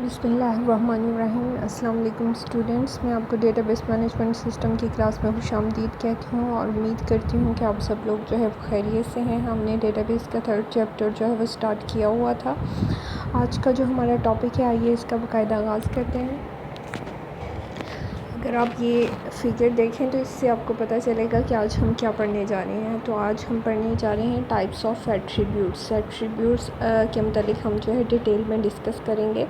बिस्मिल्लाहिर्रहमानिर्रहीम। अस्सलाम वालेकुम स्टूडेंट्स, मैं आपको डेटाबेस मैनेजमेंट सिस्टम की क्लास में खुशामदीद कहती हूँ और उम्मीद करती हूँ कि आप सब लोग जो है खैरियत से हैं। हमने डेटाबेस का 3rd चैप्टर जो है वो स्टार्ट किया हुआ था। आज का जो हमारा टॉपिक है, आइए इसका बाकायदा आगाज़ करते हैं। अगर आप ये फिगर देखें तो इससे आपको पता चलेगा कि आज हम क्या पढ़ने जा रहे हैं। तो आज हम पढ़ने जा रहे हैं टाइप्स ऑफ एट्रीब्यूट्स के मतलब हम जो है डिटेल में डिस्कस करेंगे।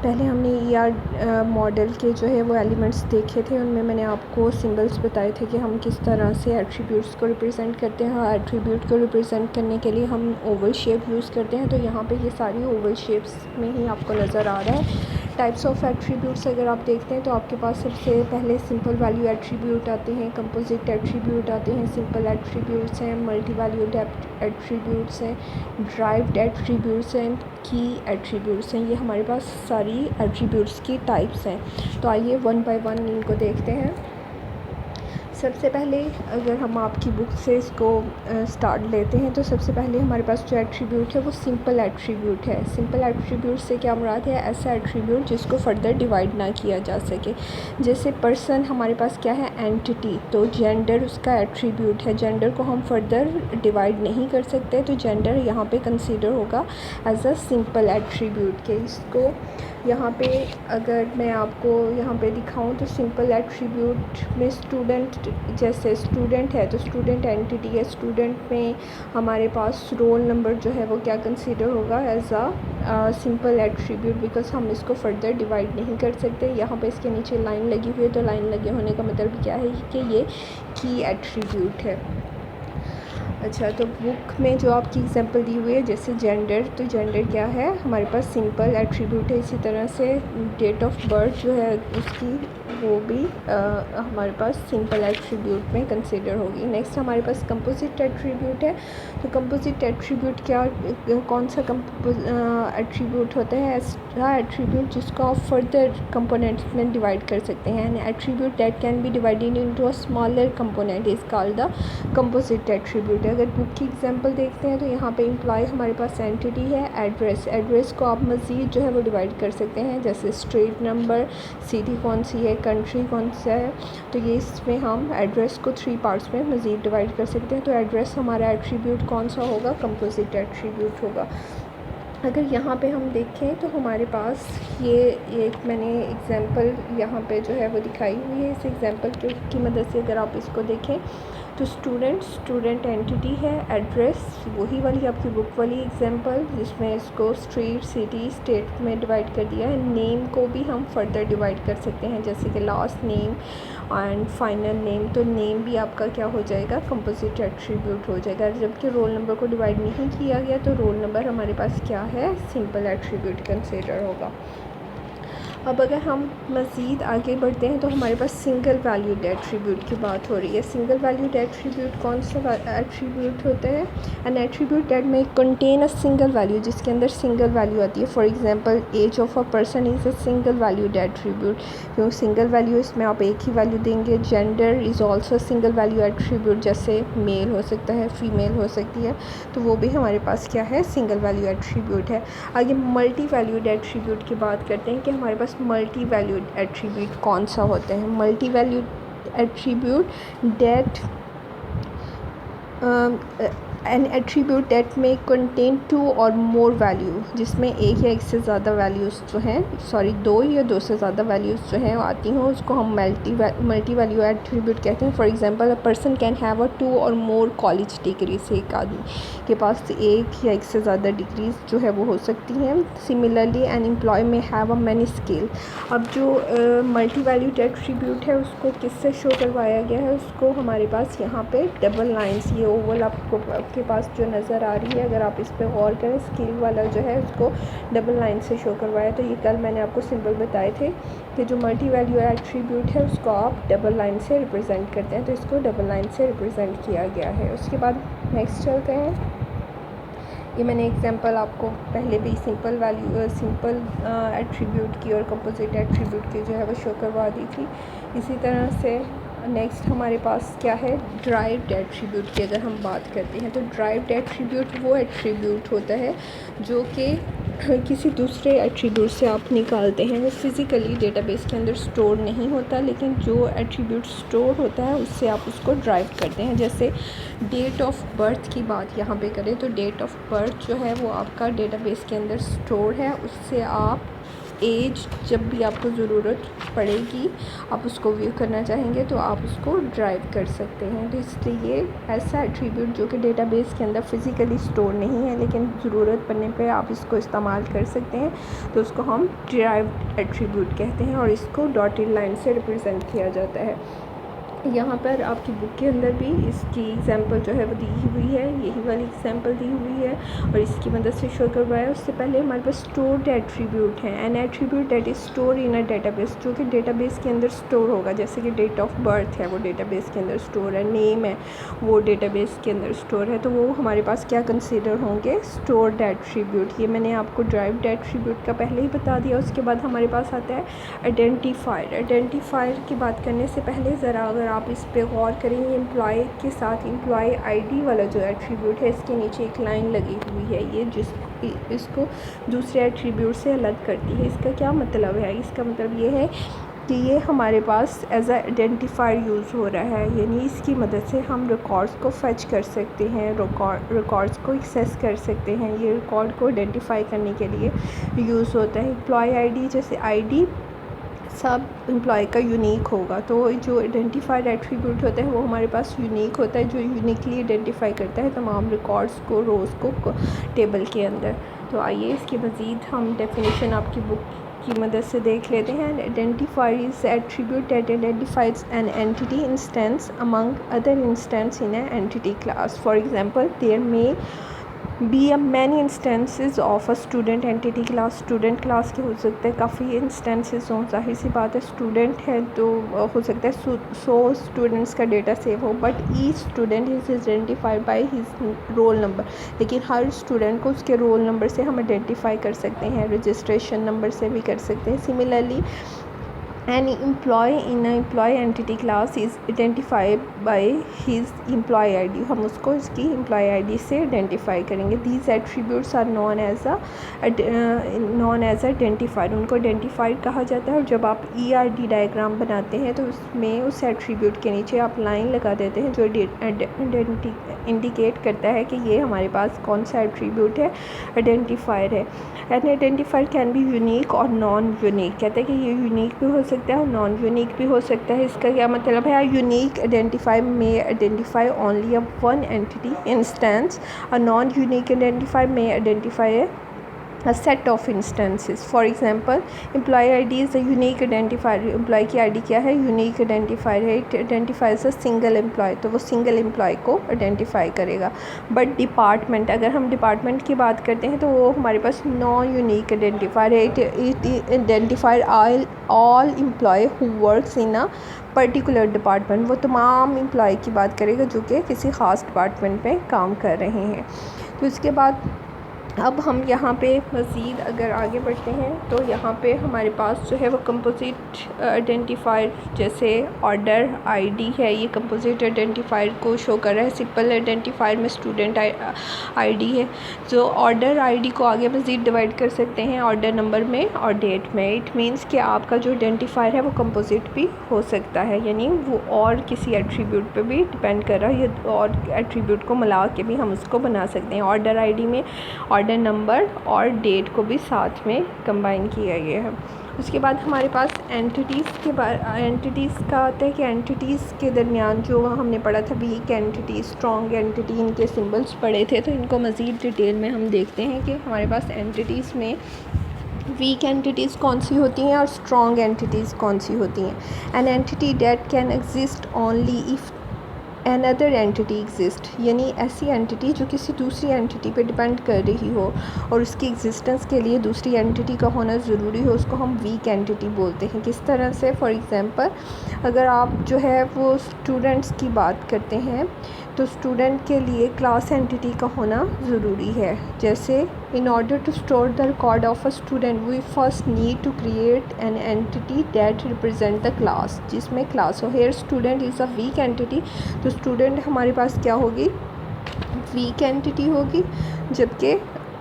पहले हमने ER मॉडल के जो है वो एलिमेंट्स देखे थे, उनमें मैंने आपको सिंबल्स बताए थे कि हम किस तरह से एट्रीब्यूट्स को रिप्रेजेंट करते हैं। और एट्रीब्यूट को रिप्रेजेंट करने के लिए हम ओवल शेप यूज़ करते हैं। तो यहाँ पे ये सारी ओवल शेप्स में ही आपको नज़र आ रहा है। टाइप्स ऑफ एट्रीब्यूट्स अगर आप देखते हैं तो आपके पास सबसे पहले सिंपल वैल्यू एट्रीब्यूट आते हैं, कंपोजिट एट्रीब्यूट आते हैं, सिंपल एट्रीब्यूट्स हैं, मल्टी वैल्यूड एट्रीब्यूट्स हैं, ड्राइव्ड एट्रीब्यूट्स हैं, की एट्रीब्यूट्स हैं। ये हमारे पास सारी एट्रीब्यूट्स की टाइप्स हैं। तो आइए वन बाय वन इनको देखते हैं। सबसे पहले अगर हम आपकी बुक से इसको स्टार्ट लेते हैं तो सबसे पहले हमारे पास जो एट्रीब्यूट है वो सिंपल एट्रीब्यूट है। सिंपल एट्रीब्यूट से क्या मुराद है? ऐसा एट्रीब्यूट जिसको फर्दर डिवाइड ना किया जा सके। जैसे पर्सन हमारे पास क्या है? एंटिटी। तो जेंडर उसका एट्रीब्यूट है, जेंडर को हम फर्दर डिवाइड नहीं कर सकते, तो जेंडर यहाँ पे कंसीडर होगा एज अ सिंपल एट्रीब्यूट के। इसको यहाँ पे अगर मैं आपको यहाँ पे दिखाऊँ तो सिंपल एट्रीब्यूट में स्टूडेंट, जैसे स्टूडेंट है तो स्टूडेंट एंटिटी है, स्टूडेंट में हमारे पास रोल नंबर जो है वो क्या कंसीडर होगा? As a simple attribute, because हम इसको फर्दर डिवाइड नहीं कर सकते। यहाँ पे इसके नीचे लाइन लगी हुई है, तो लाइन लगे होने का मतलब क्या है कि ये की एट्रीब्यूट है। अच्छा, तो बुक में जो आपकी एग्जांपल दी हुई है जैसे जेंडर, तो जेंडर क्या है? हमारे पास सिंपल एट्रीब्यूट है। इसी तरह से डेट ऑफ बर्थ जो है उसकी, वो भी हमारे पास सिंपल एट्रीब्यूट में कंसीडर होगी। नेक्स्ट हमारे पास कंपोजिट एट्रीब्यूट है। तो कंपोजिट एट्रीब्यूट क्या, कौन सा एट्रीब्यूट होता है? ऐसा एट्रीब्यूट जिसको आप फर्दर कंपोनेंट्स में डिवाइड कर सकते हैं। N attribute that can be divided into a smaller component is called the composite attribute. अगर बुक की एग्जांपल देखते हैं तो यहाँ पे इम्प्लॉय हमारे पास एंटिटी है। एड्रेस को आप मज़ीद जो है वो डिवाइड कर सकते हैं, जैसे स्ट्रीट नंबर, सिटी कौन सी है, कंट्री कौन सा है। तो ये इसमें हम एड्रेस को 3 पार्ट्स में मज़ीद डिवाइड कर सकते हैं। तो एड्रेस हमारा एट्रीब्यूट कौन सा होगा? कंपोजिट एट्रीब्यूट होगा। अगर यहाँ पे हम देखें तो हमारे पास ये एक मैंने एग्जांपल यहाँ पे जो है वो दिखाई हुई है। इस एग्जांपल की मदद से अगर आप इसको देखें तो स्टूडेंट एंटिटी है, एड्रेस वही वाली आपकी बुक वाली एग्जांपल जिसमें इसको स्ट्रीट, सिटी, स्टेट में डिवाइड कर दिया है। नेम को भी हम फर्दर डिवाइड कर सकते हैं, जैसे कि last name and final name. तो नेम भी आपका क्या हो जाएगा? कंपोजिट एट्रीब्यूट हो जाएगा। जबकि रोल नंबर को डिवाइड नहीं किया गया तो रोल नंबर हमारे पास क्या है? सिंपल एट्रीब्यूट कंसीडर होगा। अब अगर हम मज़ीद आगे बढ़ते हैं तो हमारे पास सिंगल वैल्यूड एट्रीब्यूट की बात हो रही है। सिंगल वैल्यूड एट्रीब्यूट कौन सा एट्रीब्यूट होता है? एन एट्रीब्यूट दैट में कंटेन अ सिंगल वैल्यू, जिसके अंदर सिंगल वैल्यू आती है। For example age of a person is a single valued attribute. क्यों सिंगल वैल्यू? इसमें आप एक ही वैल्यू देंगे। Gender is also single value attribute, जैसे मेल हो सकता है, फीमेल हो सकती है, तो वो भी हमारे पास क्या है? सिंगल वैल्यू एट्रीब्यूट है। आगे मल्टी वैल्यूड एट्रीब्यूट की बात करते हैं कि हमारे पास मल्टी वैल्यूड एट्रीब्यूट कौन सा होते हैं? Multi valued attribute that N attribute that में कंटेन 2 और मोर वैल्यू, जिसमें एक या एक से ज़्यादा वैल्यूज़ जो हैं, दो या दो से ज़्यादा वैल्यूज़ जो हैं आती हैं, उसको हम मल्टी वैल्यू एट्रीब्यूट कहते हैं। For example, a person can have a 2 और मोर कॉलेज डिग्री। से एक आदमी के पास एक या एक से ज़्यादा डिग्रीज जो है वो हो सकती हैं। सिमिलरली एन एम्प्लॉय में हैव अ मैनी स्किल। अब जो मल्टी वैल्यूड एट्रीब्यूट है उसको किससे शो करवाया गया है? उसको हमारे पास यहाँ पे डबल लाइन्स, ये ओवल आपके पास जो नज़र आ रही है, अगर आप इस पर गौर करें, स्किल वाला जो है उसको डबल लाइन से शो करवाया। तो ये कल मैंने आपको सिंबल बताए थे कि जो मल्टी वैल्यू एट्रीब्यूट है उसको आप डबल लाइन से रिप्रेजेंट करते हैं, तो इसको डबल लाइन से रिप्रेजेंट किया गया है। उसके बाद नेक्स्ट चलते हैं। ये मैंने एग्जांपल आपको पहले भी सिंपल एट्रीब्यूट की और कंपोजिट एट्रीब्यूट की जो है वो शो करवा दी थी। इसी तरह से नेक्स्ट हमारे पास क्या है? ड्राइव्ड एट्रीब्यूट की अगर हम बात करते हैं तो ड्राइव्ड एट्रीब्यूट वो एट्रीब्यूट होता है जो कि किसी दूसरे एट्रीब्यूट से आप निकालते हैं वो फ़िज़िकली डेटाबेस के अंदर स्टोर नहीं होता, लेकिन जो एट्रीब्यूट स्टोर होता है उससे आप उसको ड्राइव करते हैं। जैसे डेट ऑफ बर्थ की बात यहाँ पे करें तो डेट ऑफ बर्थ जो है वो आपका डेटाबेस के अंदर स्टोर है। उससे आप एज जब भी आपको ज़रूरत पड़ेगी, आप उसको व्यू करना चाहेंगे तो आप उसको ड्राइव कर सकते हैं। तो इसलिए ऐसा एट्रीब्यूट जो कि डेटाबेस के अंदर फ़िज़िकली स्टोर नहीं है लेकिन ज़रूरत पड़ने पे आप इसको इस्तेमाल कर सकते हैं, तो उसको हम ड्राइव्ड एट्रीब्यूट कहते हैं और इसको डॉटेड लाइन से रिप्रेजेंट किया जाता है। यहाँ पर आपकी बुक के अंदर भी इसकी एग्जांपल जो है वो दी हुई है, यही वाली एग्जांपल दी हुई है और इसकी मदद से शो करवाया। उससे पहले हमारे पास स्टोर्ड एट्रीब्यूट है, an attribute that is store in a database, जो कि डेटाबेस के अंदर स्टोर होगा। जैसे कि डेट ऑफ बर्थ है वो डेटाबेस के अंदर स्टोर है, नेम है वो डेटाबेस के अंदर स्टोर है, तो वो हमारे पास क्या कंसिडर होंगे, स्टोर्ड एट्रीब्यूट। ये मैंने आपको ड्राइव्ड एट्रीब्यूट का पहले ही बता दिया। उसके बाद हमारे पास आता है आइडेंटिफायर। आइडेंटिफायर की बात करने से पहले ज़रा अगर आप इस पे गौर करेंगे, एम्प्लॉय के साथ एम्प्लॉय आईडी वाला जो एट्रीब्यूट है इसके नीचे एक लाइन लगी हुई है, ये इसको दूसरे एट्रीब्यूट से अलग करती है। इसका क्या मतलब है? इसका मतलब ये है कि ये हमारे पास एज आ आइडेंटिफायर यूज़ हो रहा है, यानी इसकी मदद से हम रिकॉर्ड्स को फच कर सकते हैं, रिकॉर्ड्स को एक्सेस कर सकते हैं। ये रिकॉर्ड को आइडेंटिफाई करने के लिए यूज़ होता है। एम्प्लॉय आईडी, जैसे आईडी सब एम्प्लॉय का यूनिक होगा, तो जो आइडेंटिफाइड एट्रीब्यूट होता है वो हमारे पास यूनिक होता है, जो यूनिकली आइडेंटिफाई करता है तमाम रिकॉर्ड्स को, रोज़ को टेबल के अंदर। तो आइए इसकी मज़ीद हम डेफिनेशन आपकी बुक की मदद से देख लेते हैं। Identifier is attribute that identifies an entity instance among other instance in a entity class. For example, there may be a many instances of a student entity class. Student class के हो सकते हैं काफ़ी इंस्टेंसेस हों, जाहिर सी बात है student है तो हो सकता है 100 स्टूडेंट्स का डेटा सेव हो, but each student is identified by his roll number. लेकिन हर स्टूडेंट को उसके रोल नंबर से हम आइडेंटिफाई कर सकते हैं, रजिस्ट्रेशन नंबर से भी कर सकते हैं। Similarly an employee in an employee entity class is identified by his employee ID। हम उसको इसकी employee ID से identify करेंगे। These attributes are known as identifier। उनको identified कहा जाता है। और जब आप ERD डायग्राम बनाते हैं तो उसमें उस attribute के नीचे आप लाइन लगा देते हैं जो इंडिकेट करता है कि ये हमारे पास कौन सा एट्रीब्यूट है, आइडेंटिफायर है। N identifier can be unique और नॉन यूनिक। कहते हैं कि ये यूनिक भी हो सकता है और नॉन यूनिक भी हो सकता है। इसका क्या मतलब है? यूनिक आइडेंटिफायर में identify only a one entity instance, a non unique identifier में identify a set of instances। For example, employee ID is a unique identifier। Employee की आईडी क्या है? यूनिक आइडेंटिफायर है। It identifies a single employee, तो वो single employee को identify करेगा। But department, अगर हम डिपार्टमेंट की बात करते हैं तो वो हमारे पास नॉन यूनिक आइडेंटिफायर है। It identifier all employ who works in a particular department. वो तमाम एम्प्लॉय की बात करेगा जो कि किसी ख़ास डिपार्टमेंट में काम कर रहे हैं। तो इसके बाद अब हम यहाँ पे मज़ीद अगर आगे बढ़ते हैं तो यहाँ पे हमारे पास जो है वो कंपोजिट आइडेंटिफायर, जैसे ऑर्डर आईडी है, ये कंपोजिट आइडेंटिफायर को शो कर रहा है। सिंपल आइडेंटिफायर में स्टूडेंट आईडी है, जो ऑर्डर आईडी को आगे मज़ीद डिवाइड कर सकते हैं ऑर्डर नंबर में और डेट में। इट मीन्स कि आपका जो आइडेंटिफायर है वो कंपोजिट भी हो सकता है, यानी वो और किसी एट्रीब्यूट पे भी डिपेंड कर रहा है, या और एट्रीब्यूट को मिला के भी हम उसको बना सकते हैं। ऑर्डर आईडी में ऑर्डर नंबर और डेट को भी साथ में कंबाइन किया गया है। उसके बाद हमारे पास एंटिटीज़ का आता है कि एंटिटीज़ के दरमियान जो हमने पढ़ा था, वीक एंटिटी, स्ट्रॉन्ग एंटिटी, इनके सिंबल्स पढ़े थे, तो इनको मज़ीद डिटेल में हम देखते हैं कि हमारे पास एंटिटीज़ में वीक एंटिटीज़ कौन सी होती हैं और स्ट्रॉन्ग एंटिटीज़ कौन सी होती हैं। An entity date can exist only if another entity exist, यानी ऐसी एंटिटी जो किसी दूसरी एंटिटी पे डिपेंड कर रही हो और उसकी एग्जिस्टेंस के लिए दूसरी एंटिटी का होना ज़रूरी हो, उसको हम वीक एंटिटी बोलते हैं। किस तरह से? फॉर एग्ज़ाम्पल, अगर आप जो है वो स्टूडेंट्स की बात करते हैं तो स्टूडेंट के लिए क्लास एंटिटी का होना ज़रूरी है। जैसे in order to store the record of a student we first need to create an entity that represent the class, जिसमें क्लास हो। Here student is a weak entity, तो स्टूडेंट हमारे पास क्या होगी? वीक एंटिटी होगी, जबकि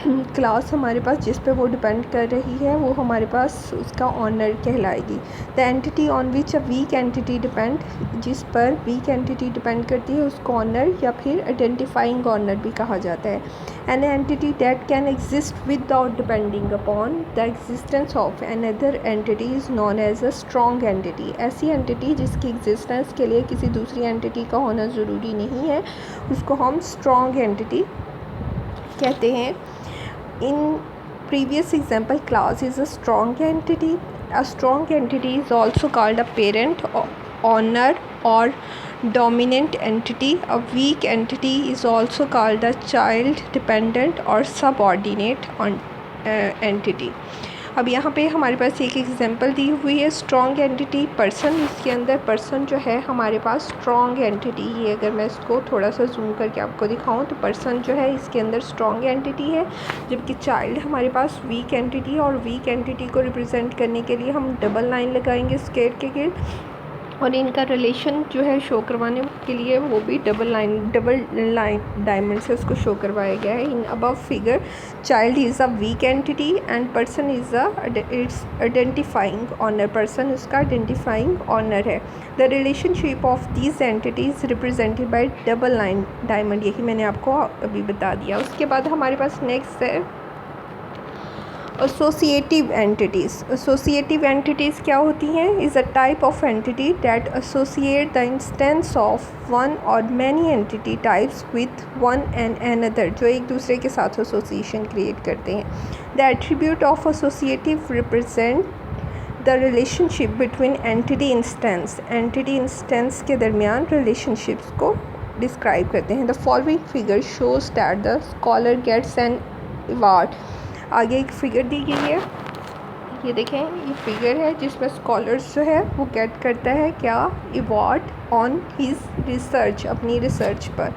क्लास हमारे पास जिस पे वो डिपेंड कर रही है वो हमारे पास उसका ऑनर कहलाएगी। The entity on which a weak entity depend, जिस पर वीक एंटिटी डिपेंड करती है उसको ऑनर या फिर आइडेंटिफाइंग ऑनर भी कहा जाता है। An entity that can exist without depending upon the existence of another entity is known as a strong entity. ऐसी एंटिटी जिसकी एग्जिस्टेंस के लिए किसी दूसरी एंटिटी का होना ज़रूरी नहीं है उसको हम स्ट्रॉन्ग एंटिटी कहते हैं। In previous example, class is a strong entity. A strong entity is also called a parent, owner, or dominant entity. A weak entity is also called a child, dependent, or subordinate entity. अब यहाँ पे हमारे पास एक example दी हुई है strong entity person. इसके अंदर person जो है हमारे पास स्ट्रॉन्ग एंटिटी, ये अगर मैं इसको थोड़ा सा जूम करके आपको दिखाऊं तो पर्सन जो है इसके अंदर स्ट्रॉन्ग एंटिटी है, जबकि चाइल्ड हमारे पास वीक एंटिटी है। और वीक एंटिटी को रिप्रेजेंट करने के लिए हम डबल लाइन लगाएंगे स्केल के गिर्द, और इनका रिलेशन जो है शो करवाने के लिए वो भी डबल लाइन डायमंड से उसको शो करवाया गया है। In above figure child is a weak entity and person is its identifying owner. Person उसका आइडेंटिफाइंग ऑनर है। The relationship of these entities represented by double line diamond, यही मैंने आपको अभी बता दिया। उसके बाद हमारे पास नेक्स्ट है एसोसिएटिव एंटिटीज़। एसोसिएटिव एंटिटीज़ क्या होती हैं? Is a type of entity that associate the instance of one और many entity types with one and another, जो एक दूसरे के साथ एसोसिएशन क्रिएट करते हैं। The attribute of associative represent the relationship between entity instance, entity instance के दरमियान रिलेशनशिप्स को डिस्क्राइब करते हैं। The following figure shows that the scholar gets an award. आगे एक फ़िगर दी गई है, ये देखें, ये फिगर है जिसमें स्कॉलर्स जो है वो गेट करता है क्या? अवार्ड ऑन हिज रिसर्च, अपनी रिसर्च पर।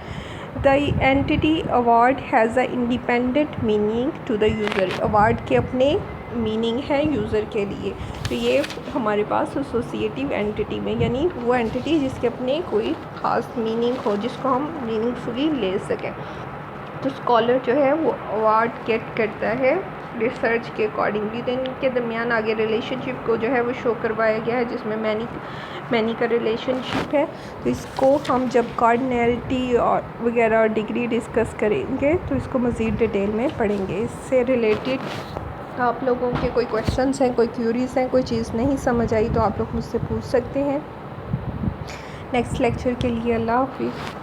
The entity award has a independent meaning to the user, award के अपने मीनिंग है यूज़र के लिए। तो ये हमारे पास एसोसिएटिव एंटिटी में, यानी वो एंटिटी जिसके अपने कोई ख़ास मीनिंग हो, जिसको हम मीनिंगफुली ले सकें। तो स्कॉलर जो है वो अवार्ड गेट करता है रिसर्च के अकॉर्डिंगली। तो इनके दरमियान आगे रिलेशनशिप को जो है वो शो करवाया गया है जिसमें मैनी का रिलेशनशिप है। तो इसको हम जब कार्डिनैलिटी और वगैरह और डिग्री डिस्कस करेंगे तो इसको मज़ीद डिटेल में पढ़ेंगे। इससे रिलेटेड आप लोगों के कोई क्वेश्चंस हैं, कोई क्यूरीज़ हैं, कोई चीज़ नहीं समझ आई तो आप लोग मुझसे पूछ सकते हैं। नेक्स्ट लेक्चर के लिए अल्लाह हाफिज़।